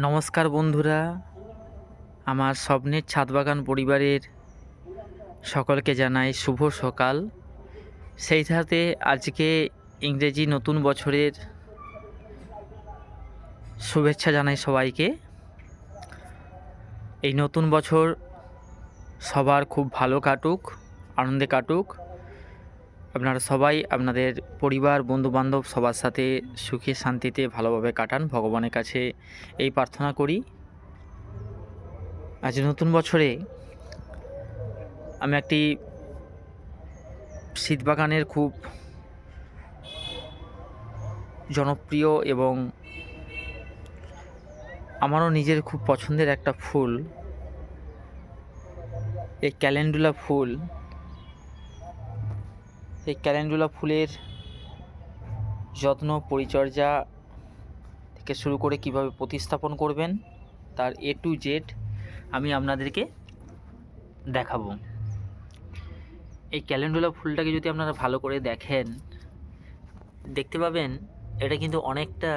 নমস্কার বন্ধুরা, আমার স্বপ্নের ছাদ বাগান পরিবারের সকলকে জানাই শুভ সকাল। সেই সাথে আজকে ইংরেজি নতুন বছরের শুভেচ্ছা জানাই সবাইকে। এই নতুন বছর সবার খুব ভালো কাটুক, আনন্দে কাটুক। আপনারা সবাই আপনাদের পরিবার বন্ধুবান্ধব সবার সাথে সুখে শান্তিতে ভালোভাবে কাটান, ভগবানের কাছে এই প্রার্থনা করি। আজ নতুন বছরে আমি একটি শীত বাগানের খুব জনপ্রিয় এবং আমারও নিজের খুব পছন্দের একটা ফুল, এই ক্যালেন্ডুলা ফুল। এই ক্যালেন্ডুলা ফুলের যত্ন পরিচর্যা থেকে শুরু করে কিভাবে প্রতিস্থাপন করবেন তার A to Z আমি আপনাদেরকে দেখাবো। এই ক্যালেন্ডুলা ফুলটাকে যদি আপনারা ভালো করে দেখতে পাবেন এটা কিন্তু অনেকটা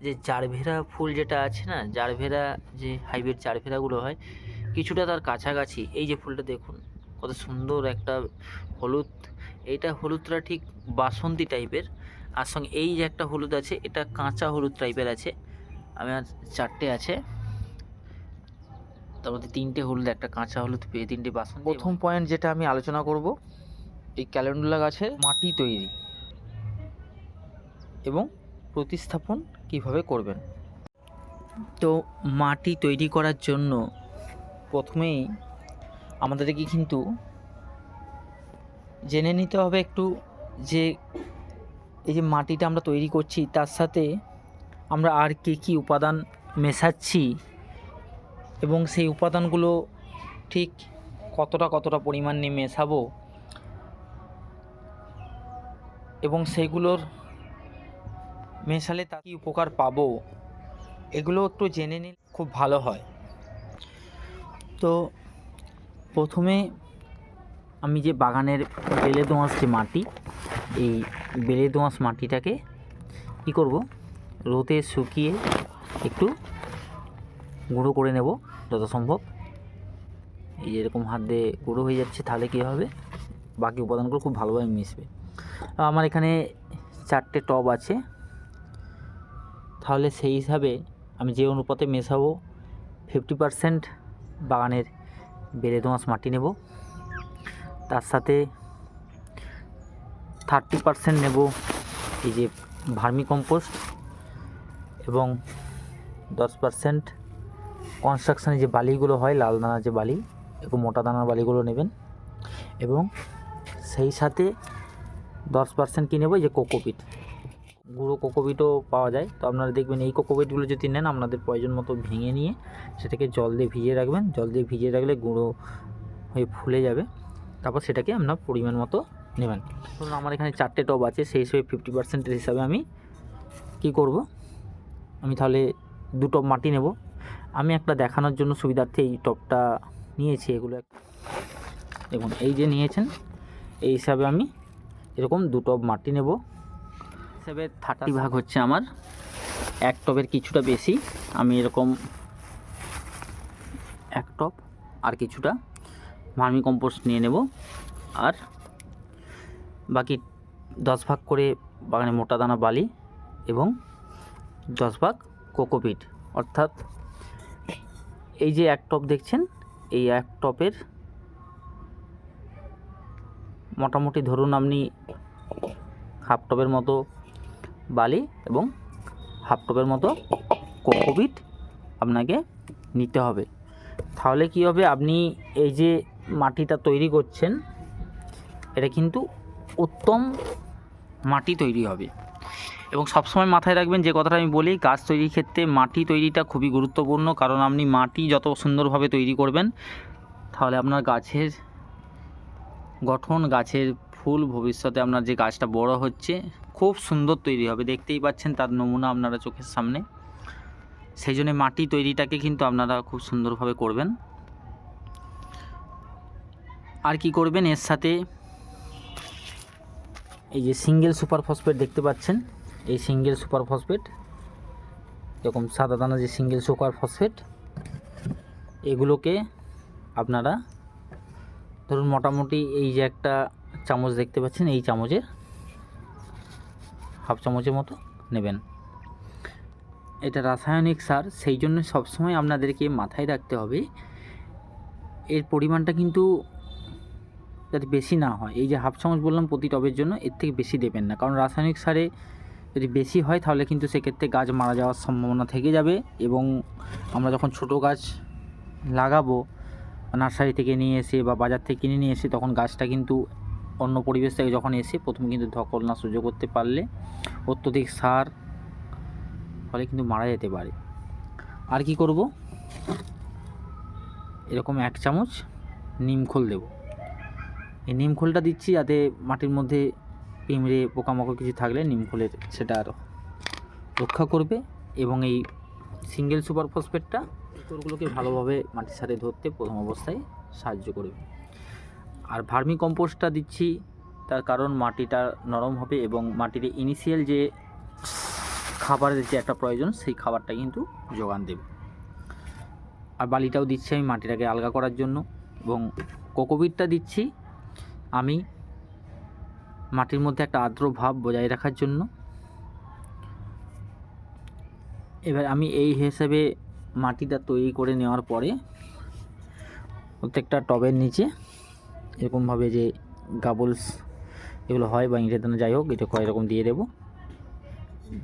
যে জারভেরা ফুল যেটা আছে না, জারভেরা যে হাইব্রিড জারভেরাগুলো হয় কিছুটা তার কাছাকাছি। এই যে ফুলটা দেখুন কত সুন্দর একটা হলুদ, এইটা হলুদটা ঠিক বাসন্তী টাইপের, আর সঙ্গে এই যে একটা হলুদ আছে এটা কাঁচা হলুদ টাইপের আছে। আমার 4টে আছে, তার মধ্যে 3টে হলুদ, একটা কাঁচা হলুদ পেয়ে 3টে বাসন্তী। প্রথম পয়েন্ট যেটা আমি আলোচনা করব, এই ক্যালেন্ডুলা গাছের মাটি তৈরি এবং প্রতিস্থাপন কিভাবে করবেন। তো মাটি তৈরি করার জন্য প্রথমেই আমাদেরকে কিন্তু জেনে নিতে হবে একটু যে এই যে মাটিটা আমরা তৈরি করছি তার সাথে আমরা আর কী উপাদান মেশাচ্ছি এবং সেই উপাদানগুলো ঠিক কতটা পরিমাণ নিয়ে মেশাবো এবং সেইগুলোর মেশালে তা কী উপকার পাবো, এগুলো একটু জেনে নিলে খুব ভালো হয়। তো প্রথমে আমি যে বাগানের বেলে দোআঁশ যে মাটি, এই বেলে দোআঁশ মাটিটাকে কী করব, রোদে শুকিয়ে একটু গুঁড়ো করে নেব যত সম্ভব। এই এরকম হাত দিয়ে গুঁড়ো হয়ে যাচ্ছে, তাহলে কী হবে বাকি উপাদানগুলো খুব ভালোভাবে মিশবে। আমার এখানে 4টে টব আছে, তাহলে সেই হিসাবে আমি যে অনুপাতে মেশাবো 50% বাগানের বেলে দোআঁশ মাটি নেব, তার সাথে 30% নেব এই যে ভার্মি কম্পোস্ট এবং 10% কনস্ট্রাকশানে যে বালিগুলো হয়, লাল দানার যে বালি, একটু মোটা দানার বালিগুলো নেবেন এবং সেই সাথে 10% কী নেব, এই যে কোকোপিট, গুঁড়ো কোকোপিটও পাওয়া যায়। তো আপনারা দেখবেন এই কোকোপিটগুলো যদি নেন আপনাদের প্রয়োজন মতো ভেঙে নিয়ে সেটাকে জল দিয়ে ভিজিয়ে রাখবেন। জল দিয়ে ভিজিয়ে রাখলে গুঁড়ো হয়ে ফুলে যাবে, তারপর সেটাকে আপনার পরিমাণ মতো নেবেন। ধরুন আমার এখানে 4টে টব আছে, সেই হিসেবে 50%-এর হিসাবে আমি কি করব, আমি তাহলে 2 টব মাটি নেব। আমি একটা দেখানোর জন্য সুবিধার্থে এই টবটা নিয়েছি। এগুলো দেখুন, এই যে নিয়েছেন, এই হিসাবে আমি এরকম 2 টব মাটি নেব। হিসাবে 30 ভাগ হচ্ছে আমার এক টবের কিছুটা বেশি। আমি এরকম 1 টব আর কিছুটা ভার্মি কম্পোস্ট নিয়ে নেব, আর বাকি 10 ভাগ করে বাগানে মোটা দানা বালি এবং 10 ভাগ কোকোপিট। অর্থাৎ এই যে 1 টব দেখছেন, এই 1 টবের মোটামুটি ধরুন আপনি হাফ টবের মতো বালি এবং হাফ টবের মতো কোকোপিট আপনাকে নিতে হবে। তাহলে কি হবে, আপনি এই যে মাটিটা তৈরি করছেন এটা কিন্তু উত্তম মাটি তৈরি হবে। এবং সবসময় মাথায় রাখবেন যে কথাটা আমি বলি, গাছ তৈরির ক্ষেত্রে মাটি তৈরিটা খুবই গুরুত্বপূর্ণ। কারণ আপনি মাটি যত সুন্দরভাবে তৈরি করবেন তাহলে আপনার গাছের গঠন, গাছের ফুল, ভবিষ্যতে আপনার যে গাছটা বড় হচ্ছে খুব সুন্দর তৈরি হবে। দেখতেই পাচ্ছেন তার নমুনা আপনারা চোখের সামনে। সেই জন্য মাটি তৈরিটাকে কিন্তু আপনারা খুব সুন্দরভাবে করবেন। আর কি করবেন, এর সাথে এই যে সিঙ্গেল সুপার ফসফেট দেখতে পাচ্ছেন, এই সিঙ্গেল সুপার ফসফেট এরকম সাদা দানা যে সিঙ্গেল সুপার ফসফেট, এগুলোকে আপনারা ধরুন মোটামুটি এই যে একটা চামচ দেখতে পাচ্ছেন, এই চামচের হাফ চামচের মতো নেবেন। এটা রাসায়নিক সার, সেই জন্য সবসময় আপনাদেরকে মাথায় রাখতে হবে এর পরিমাণটা কিন্তু যাতে বেশি না হয়। এই যে হাফ চামচ বললাম প্রতি টবের জন্য, এর থেকে বেশি দেবেন না, কারণ রাসায়নিক সারে যদি বেশি হয় তাহলে কিন্তু সেক্ষেত্রে গাছ মারা যাওয়ার সম্ভাবনা থেকে যাবে। এবং আমরা যখন ছোট গাছ লাগাবো নার্সারি থেকে নিয়ে এসে বা বাজার থেকে কিনে নিয়ে এসে, তখন গাছটা কিন্তু অন্য পরিবেশ থেকে যখন এসে প্রথমে কিন্তু ধকল না সহ্য করতে পারলে অত্যধিক সার ফলে কিন্তু মারা যেতে পারে। আর কি করব, এরকম 1 চামচ নিমখোল দেব। এই নিমখোলটা দিচ্ছি যাতে মাটির মধ্যে পিঁমড়ে পোকামাকড় কিছু থাকলে নিমখোলের সেটা আর রক্ষা করবে, এবং এই সিঙ্গেল সুপার ফসফেটটা শিকড়গুলোকে ভালোভাবে মাটির সাথে ধরতে প্রথম অবস্থায় সাহায্য করবে। আর ভার্মি কম্পোস্টটা দিচ্ছি তার কারণ মাটিটা নরম হবে এবং মাটির ইনিশিয়াল যে খাবারের যে একটা প্রয়োজন সেই খাবারটা কিন্তু যোগান দেবে। আর বালিটাও দিচ্ছি আমি মাটিটাকে আলগা করার জন্য, এবং কোকোপিটটা দিচ্ছি আমি মাটির মধ্যে একটা আর্দ্র ভাব বজায় রাখার জন্য। এবার আমি এই হিসেবে মাটিটা তৈরি করে নেওয়ার পরে প্রত্যেকটা টবের নিচে এরকমভাবে যে গাবলস এগুলো হয় বা ইঁটের দানা যাই হোক, এটা এরকম দিয়ে দেবো।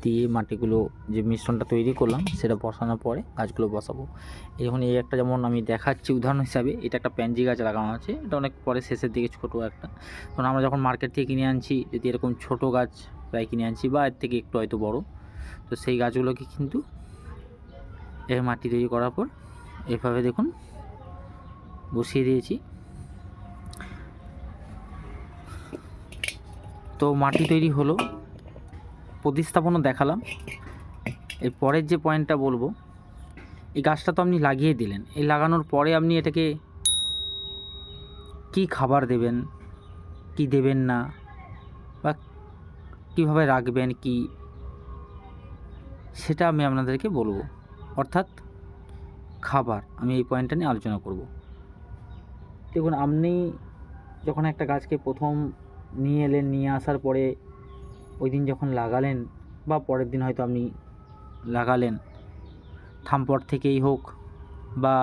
দিয়ে মাটিগুলো যে মিশ্রণটা তৈরি করলাম সেটা বসানোর পরে গাছগুলো বসাবো। এখন এই একটা যেমন আমি দেখাচ্ছি উদাহরণ হিসাবে, এটা একটা প্যানজি গাছ লাগানো আছে, এটা অনেক পরে শেষের দিকে ছোটো একটা, কারণ আমরা যখন মার্কেট থেকে কিনে আনছি যদি এরকম ছোটো গাছ প্রায় কিনে আনছি বা এর থেকে একটু হয়তো বড়ো, তো সেই গাছগুলোকে কিন্তু এই মাটি তৈরি করার পর এভাবে দেখুন বসিয়ে দিয়েছি। তো মাটি তৈরি হলো, প্রতিস্থাপনও দেখালাম। এর পরের যে পয়েন্টটা বলবো, এই গাছটা তো আপনি লাগিয়ে দিলেন, এই লাগানোর পরে আপনি এটাকে কি খাবার দেবেন, কি দেবেন না, বা কীভাবে রাখবেন কি, সেটা আমি আপনাদেরকে বলবো। অর্থাৎ খাবার, আমি এই পয়েন্টটা নিয়ে আলোচনা করব। দেখুন, আপনি যখন একটা গাছকে প্রথম নিয়ে এলেন, নিয়ে আসার পরে ওই দিন যখন লাগালেন বা পরের দিন হয়তো আপনি লাগালেন, থামপট থেকেই হোক বা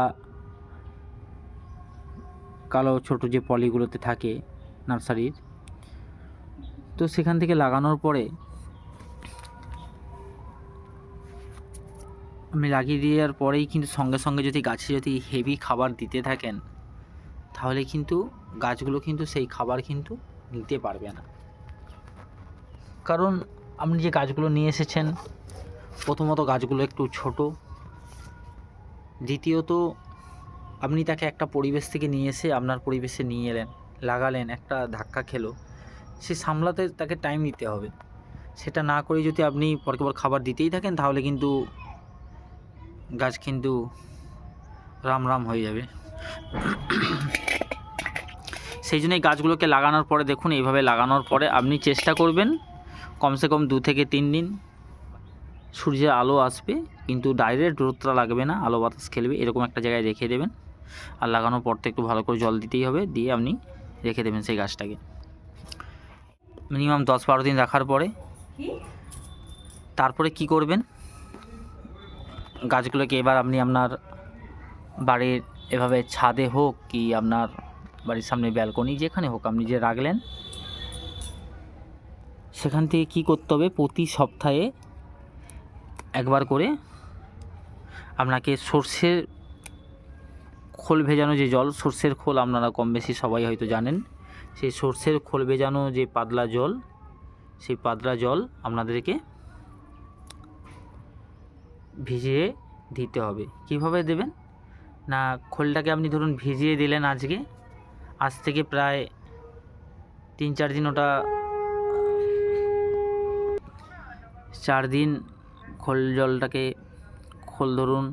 কালো ছোট যে পলিগুলোতে থাকে নার্সারির, তো সেখান থেকে লাগানোর পরে আপনি লাগিয়ে দেওয়ার পরেই কিন্তু সঙ্গে সঙ্গে যদি গাছে যদি হেভি খাবার দিতে থাকেন, তাহলে কিন্তু গাছগুলো কিন্তু সেই খাবার কিন্তু নিতে পারবে না। কারণ আপনি যে গাছগুলো নিয়ে এসেছেন, প্রথমত গাছগুলো একটু ছোট, দ্বিতীয়ত আপনি তাকে একটা পরিবেশ থেকে নিয়ে এসে আপনার পরিবেশে নিয়ে এলেন, লাগালেন, একটা ধাক্কা খেলো, সে সামলাতে তাকে টাইম দিতে হবে। সেটা না করে যদি আপনি পরকে পর খাবার দিতেই থাকেন, তাহলে কিন্তু গাছ কিন্তু রাম রাম হয়ে যাবে। সেই জন্য এই গাছগুলোকে লাগানোর পরে দেখুন, এইভাবে লাগানোর পরে আপনি চেষ্টা করবেন কমসে কম 2 থেকে 3 দিন সূর্যের আলো আসবে, কিন্তু ডাইরেক্ট রোদটা লাগবে না, আলো বাতাস খেলবে, এরকম একটা জায়গায় রেখে দেবেন। আর লাগানোর পর তো একটু ভালো করে জল দিতেই হবে, দিয়ে আপনি রেখে দেবেন সেই গাছটাকে। মিনিমাম 10-12 দিন রাখার পরে তারপরে কি করবেন, গাছগুলোকে এবার আপনি আপনার বাড়ির এভাবে ছাদে হোক কি আপনার বাড়ির সামনে ব্যালকনি, যেখানে হোক আপনি যে রাখলেন, সেখান থেকে কী করতে হবে, প্রতি সপ্তাহে একবার করে আপনাকে সর্ষের খোল ভেজানো যে জল, সর্ষের খোল আপনারা কম বেশি সবাই হয়তো জানেন, সেই সর্ষের খোল ভেজানো যে পাতলা জল, সেই পাতলা জল আপনাদেরকে ভিজিয়ে দিতে হবে। কিভাবে দেবেন না, খোলটাকে আপনি ধরুন ভিজিয়ে দিলেন আজকে, আজ থেকে প্রায় 3-4 দিন, ওটা 4 দিন খোল ধরুন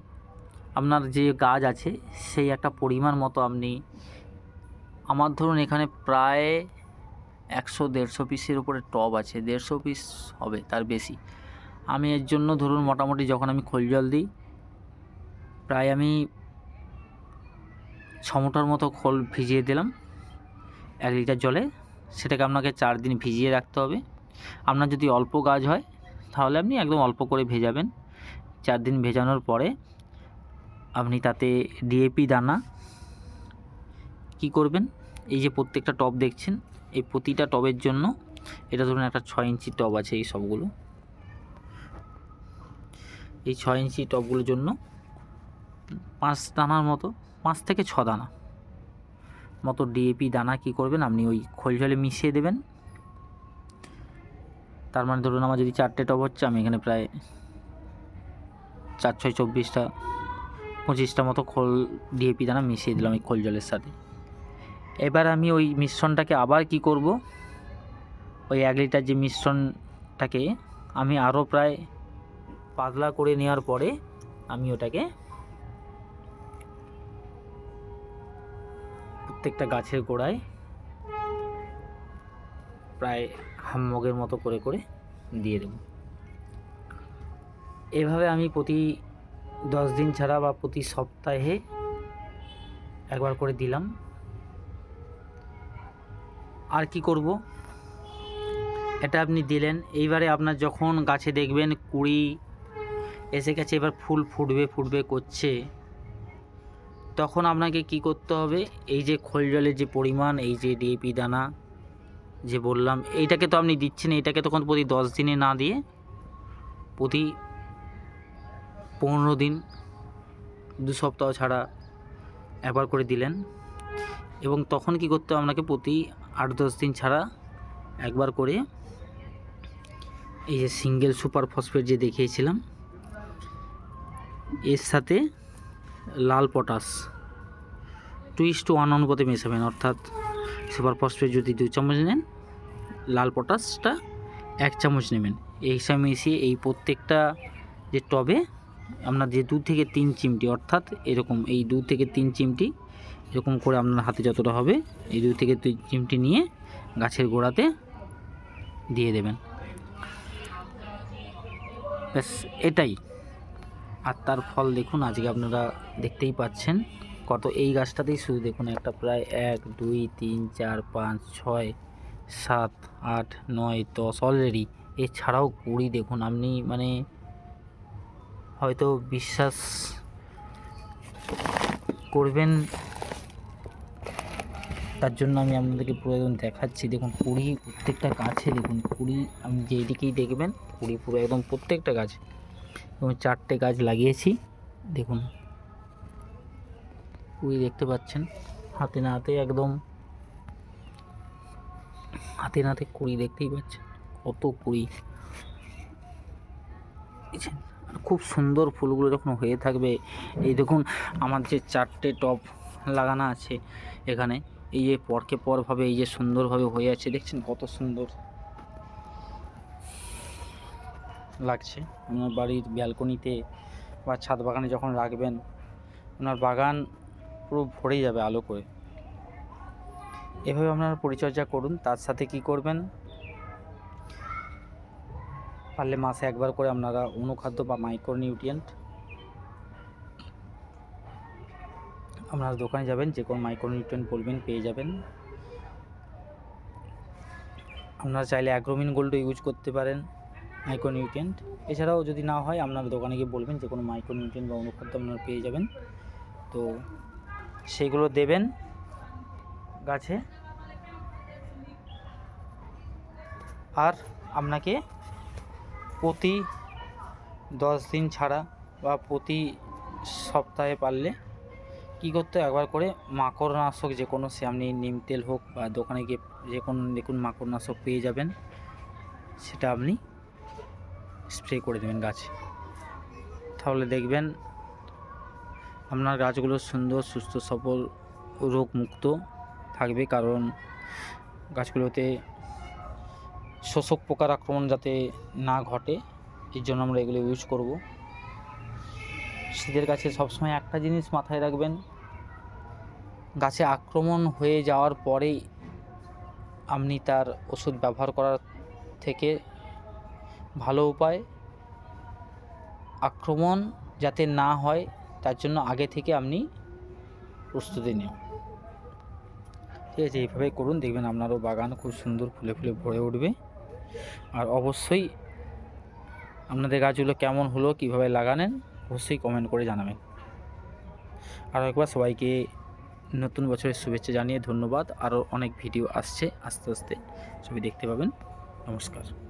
আপনার যে গাছ আছে সেই একটা পরিমাণ মতো আপনি, আমার ধরুন এখানে প্রায় 100-150 পিসের উপরে টব আছে, 150 পিস হবে তার বেশি। আমি এর জন্য ধরুন মোটামুটি যখন আমি খোল জল দিই, প্রায় আমি 6 মুঠোর মতো খোল ভিজিয়ে দিলাম 1 লিটার জলে। সেটাকে আপনাকে 4 দিন ভিজিয়ে রাখতে হবে। আপনার যদি অল্প গাছ হয় তাহলে আপনি একদম অল্প করে ভেজাবেন। 4 দিন ভেজানোর পরে আপনি তাতে ডিএপি দানা কি করবেন, এই যে প্রত্যেকটা টব দেখছেন, এই প্রতিটা টবের জন্য, এটা ধরুন একটা 6 ইঞ্চি টব আছে, এই সবগুলো, এই 6 ইঞ্চি টবগুলোর জন্য 5 দানার মতো, 5 থেকে 6 দানা মতো ডিএপি দানা কি করবেন, আপনি ওই খোল জলে মিশিয়ে দেবেন। তার মানে ধরুন আমার যদি 4টে টব হচ্ছে, আমি এখানে প্রায় 4 6 24টা 25টা মতো খোল ডিএপি দানা মিশিয়ে দিলাম এই খোল জলের সাথে। এবার আমি ওই মিশ্রণটাকে আবার কি করব, ওই 1 লিটার যে মিশ্রণটাকে আমি আরও প্রায় পাতলা করে নেওয়ার পরে আমি ওটাকে প্রত্যেকটা গাছের গোড়ায় প্রায় হাম্মগের মতো করে করে দিয়ে দেব। এভাবে আমি প্রতি 10 দিন ছাড়া বা প্রতি সপ্তাহে একবার করে দিলাম। আর কি করব, এটা আপনি দিলেন। এইবারে আপনার যখন গাছে দেখবেন কুড়ি এসে গেছে, এবার ফুল ফুটবে করছে, তখন আপনাকে কি করতে হবে, এই যে খোল জলের যে পরিমাণ, এই যে ডিএপি দানা যে বললাম, এইটাকে তো আপনি দিচ্ছেন, এইটাকে তখন প্রতি 10 দিনে না দিয়ে প্রতি 15 দিন 2 সপ্তাহ ছাড়া একবার করে দিলেন। এবং তখন কি করতে হবে, আপনাকে প্রতি 8-10 দিন ছাড়া একবার করে এই যে সিঙ্গেল সুপার ফসফেট যে দেখিয়েছিলাম, এর সাথে লাল পটাশ 2:1 অনুপাতে মেশাবেন। অর্থাৎ সুপার ফসফেট যদি 2 চামচ নেন, লাল পটাশটা 1 চামচ নেবেন। এই হিসাবে মিশিয়ে এই প্রত্যেকটা যে টবে আপনার যে 2 থেকে 3 চিমটি, অর্থাৎ এরকম এই 2 থেকে 3 চিমটি এরকম করে আপনার হাতে যতটা হবে, এই 2 থেকে 3 চিমটি নিয়ে গাছের গোড়াতে দিয়ে দেবেন। ব্যাস, এটাই। আর তার ফল দেখুন, আজকে আপনারা দেখতেই পাচ্ছেন কত। এই গাছটাতেই শুধু দেখুন, একটা প্রায় 1 2 3 4 5 6 7 8 9 10 অলরেডি। এছাড়াও কুড়ি দেখুন, আপনি মানে হয়তো বিশ্বাস করবেন, তার জন্য আমি আপনাদেরকে পুরো একদম দেখাচ্ছি। দেখুন কুড়ি প্রত্যেকটা গাছে, দেখুন কুড়ি, আপনি যেদিকেই দেখবেন কুড়ি পুরো একদম প্রত্যেকটা গাছ। এবং 4টে গাছ লাগিয়েছি, দেখুন কুড়ি দেখতে পাচ্ছেন, হাতে নাতে একদম হাতে নাতে কুড়ি দেখতেই পাচ্ছেন, কত কুড়ি। খুব সুন্দর ফুলগুলো যখন হয়ে থাকবে, এই দেখুন আমার যে 4টে টব লাগানো আছে এখানে, এই যে পরকে পরভাবে এই যে সুন্দরভাবে হয়ে আছে, দেখছেন কত সুন্দর লাগছে। আপনার বাড়ির ব্যালকনিতে বা ছাদ বাগানে যখন রাখবেন, আপনার বাগান পুরো ভরে যাবে আলো করে। এভাবে আপনারা পরিচর্যা করুন। তার সাথে কি করবেন, পারলে মাসে একবার করে আপনারা অনুখাদ্য বা মাইক্রোনিউট্রিয়েন্ট, আপনারা দোকানে যাবেন, যে কোনো মাইক্রোনিউট্রিয়েন্ট বলবেন, পেয়ে যাবেন। আপনারা চাইলে অ্যাগ্রোমিন গোল্ডও ইউজ করতে পারেন মাইক্রোনিউট্রিয়েন্ট। এছাড়াও যদি না হয়, আপনারা দোকানে গিয়ে বলবেন যে কোনো মাইক্রোনিউট্রিয়েন্ট বা অনুখাদ্য আপনারা পেয়ে যাবেন, তো সেইগুলো দেবেন গাছে। আর আপনাকে প্রতি 10 দিন ছাড়া বা প্রতি সপ্তাহে পারলে কী করতে, একবার করে মাকড়নাশক যে কোনো, সে আপনি নিম তেল হোক বা দোকানে গিয়ে যে কোনো দেখুন মাকড়নাশক পেয়ে যাবেন, সেটা আপনি স্প্রে করে দেবেন গাছে। তাহলে দেখবেন আপনার গাছগুলো সুন্দর, সুস্থ, সবল, রোগমুক্ত থাকবে। কারণ গাছগুলোতে শোষক পোকার আক্রমণ যাতে না ঘটে, এর জন্য আমরা এগুলো ইউজ করব। শীতের গাছে সবসময় একটা জিনিস মাথায় রাখবেন, গাছে আক্রমণ হয়ে যাওয়ার পরেই আপনি তার ওষুধ ব্যবহার করার থেকে ভালো উপায় আক্রমণ যাতে না হয় তার জন্য আগে থেকে আপনি প্রস্তুতি নিন। ঠিক আছে, এইভাবে করুন, দেখবেন আপনারও বাগান খুব সুন্দর ফুলে ফুলে ভরে উঠবে। আর অবশ্যই আপনাদের গাছগুলো কেমন হলো, কীভাবে লাগালেন, অবশ্যই কমেন্ট করে জানাবেন। আরও একবার সবাইকে নতুন বছরের শুভেচ্ছা জানিয়ে ধন্যবাদ। আরও অনেক ভিডিও আসছে, আস্তে আস্তে সবাই দেখতে পাবেন। নমস্কার।